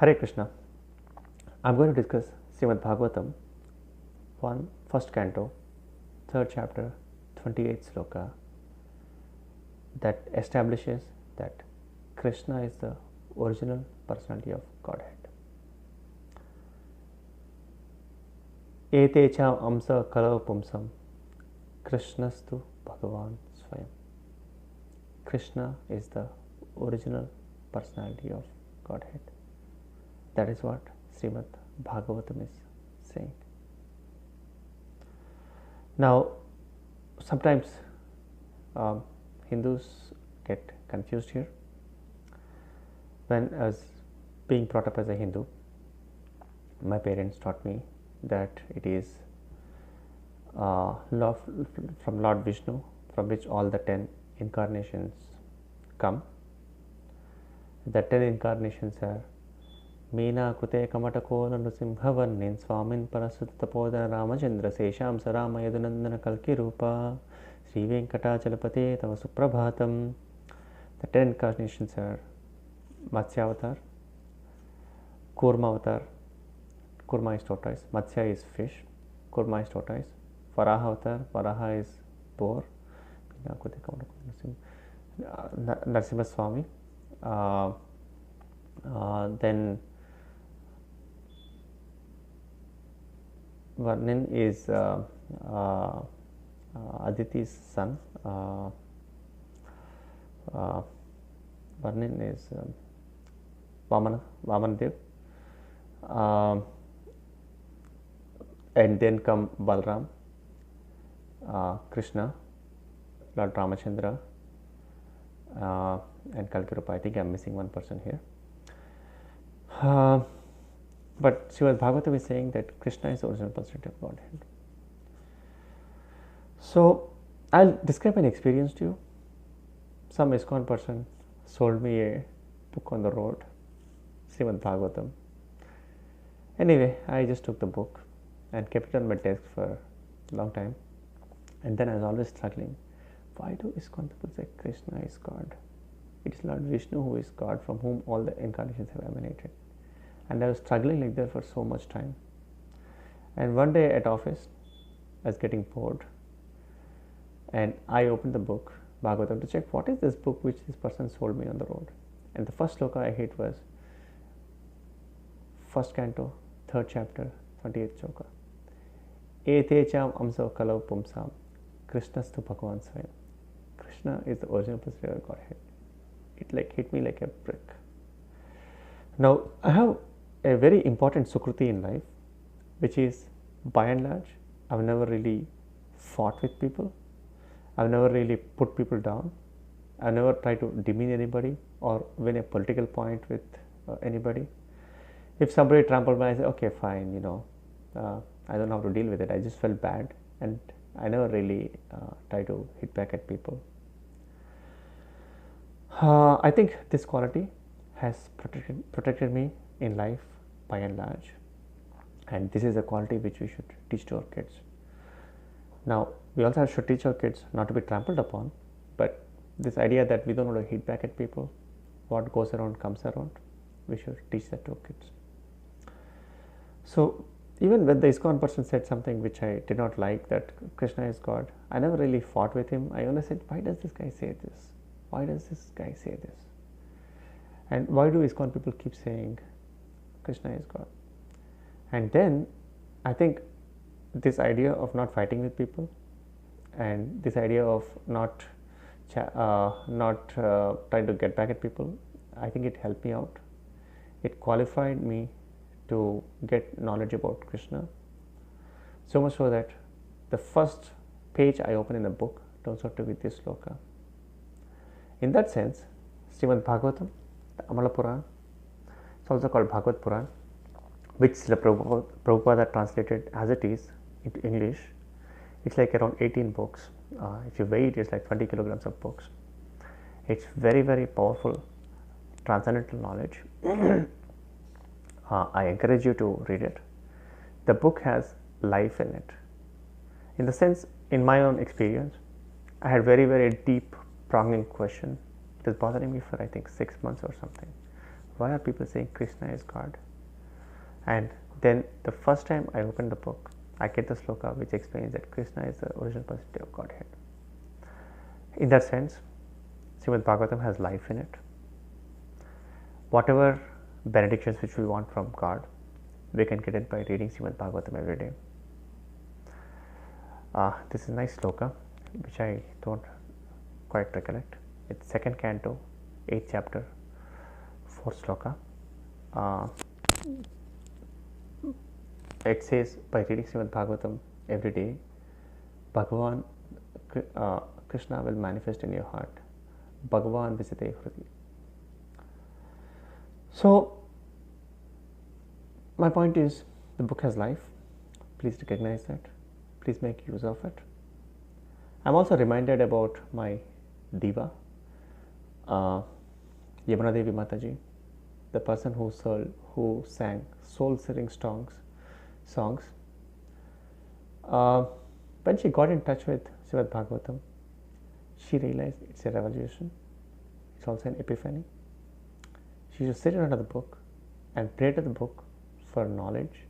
Hare Krishna. I am going to discuss Srimad Bhagavatam, 1st canto, 3rd chapter, 28th sloka, that establishes that Krishna is the original personality of Godhead. Ete cha amsa kalau pumsam Krishnastu Bhagavan Swayam. Krishna is the original personality of Godhead. That is what Srimad Bhagavatam is saying. Now, sometimes Hindus get confused here. When I was being brought up as a Hindu, my parents taught me that it is love from Lord Vishnu, from which all the 10 incarnations come. The 10 incarnations are Meena Kute Kamatako Nrusimhavarnin Swamin Parasutapoda Ramachandra Sesham Sarama Yadunandana Kalki Rupa Sri Venkatachalapate Tava Suprabhatam. The 10 incarnations are Matsya Avatar, Kurma Avatar. Kurma is tortoise, Matsya is fish, Kurma is tortoise, Varaha Avatar, Varaha is boar, Narasimha Swami, then Varnin is Aditi's son, Varnin is Vamanadev, and then come Balram, Krishna, Lord Ramachandra, and Kalki Rupa. I think I am missing one person here. But Srimad Bhagavatam is saying that Krishna is the original personality of Godhead. So, I will describe an experience to you. Some ISKCON person sold me a book on the road, Srimad Bhagavatam. Anyway, I just took the book and kept it on my desk for a long time. And then I was always struggling. Why do ISKCON people say Krishna is God? It is Lord Vishnu who is God, from whom all the incarnations have emanated. And I was struggling like that for so much time. And one day at office, I was getting bored. And I opened the book, Bhagavatam, to check what is this book which this person sold me on the road. And the first sloka I hit was 1st canto, 3rd chapter, 28th sloka. Ete cham amso kalau pumsam Krishnastu Bhagavan Swayam. Krishna is the original personality of Godhead. It hit me like a brick. Now, I have a very important sukruti in life, which is, by and large, I have never really fought with people. I have never really put people down. I have never tried to demean anybody or win a political point with anybody. If somebody trampled me, I say, okay, fine, I don't know how to deal with it. I just felt bad, and I never really try to hit back at people. I think this quality has protected me in life by and large, and this is a quality which we should teach to our kids. Now, we also should teach our kids not to be trampled upon, but this idea that we don't want to hit back at people, what goes around comes around, we should teach that to our kids. So, even when the ISKCON person said something which I did not like, that Krishna is God, I never really fought with him. I only said, why does this guy say this? Why does this guy say this? And why do ISKCON people keep saying Krishna is God? And then I think this idea of not fighting with people and this idea of not trying to get back at people, I think it helped me out. It qualified me to get knowledge about Krishna, so much so that the first page I open in the book turns out to be this sloka. In that sense, Srimad Bhagavatam, the Amala Puran, it's also called Bhagavad Puran, which Srila Prabhupada translated as it is into English. It's like around 18 books. If you weigh it, it's like 20 kilograms of books. It's very, very powerful transcendental knowledge. I encourage you to read it. The book has life in it. In the sense, in my own experience, I had very, very deep pronging question. It was bothering me for I think 6 months or something. Why are people saying Krishna is God? And then the first time I open the book, I get the sloka which explains that Krishna is the original personality of Godhead. In that sense, Srimad Bhagavatam has life in it. Whatever benedictions which we want from God, we can get it by reading Srimad Bhagavatam every day. This is a nice sloka which I don't quite recollect. It's second canto, 8th chapter, 4th sloka. It says, by reading Srimad Bhagavatam every day, Bhagavan Krishna will manifest in your heart. Bhagavan Visite Hrudi. So, my point is, the book has life. Please recognize that. Please make use of it. I'm also reminded about my diva, Yamuna Devi Mataji, the person who sang soul-stirring songs. When she got in touch with Srimad Bhagavatam, she realized it's a revelation. It's also an epiphany. She should sit under the book and pray to the book for knowledge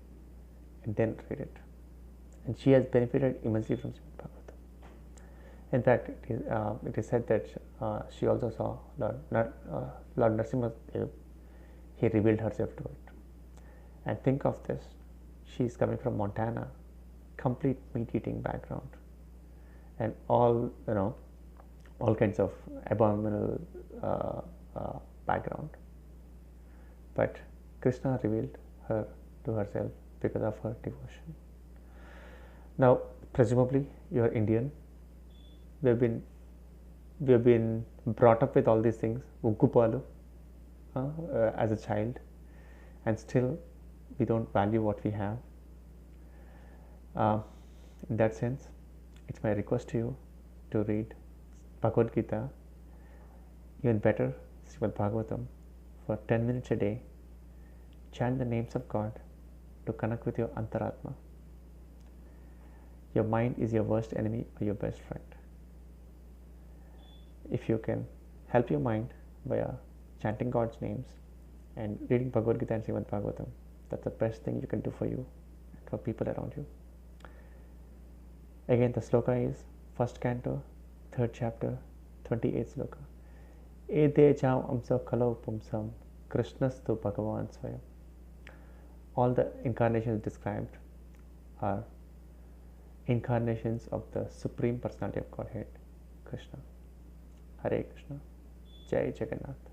and then read it. And she has benefited immensely from Srimad Bhagavatam. In fact, it is said that she also saw Lord Nrsimha Dev. He revealed herself to it. And think of this. She is coming from Montana, complete meat-eating background, and all kinds of abominable background. But Krishna revealed her to herself because of her devotion. Now, presumably, you are Indian. We have been brought up with all these things, Uggupalu, as a child, and still we don't value what we have. In that sense, it's my request to you to read Bhagavad Gita, even better Srimad Bhagavatam, for 10 minutes a day. Chant the names of God to connect with your Antaratma. Your mind is your worst enemy or your best friend. If you can help your mind via chanting God's names and reading Bhagavad Gita and Srimad Bhagavatam, that's the best thing you can do for you and for people around you. Again, the sloka is first canto, 3rd chapter, 28th sloka. Ete jam amsa kalau pumsam Krishnastu Bhagavan Swayam. All the incarnations described are incarnations of the Supreme Personality of Godhead, Krishna. Hare Krishna. Jai Jagannath.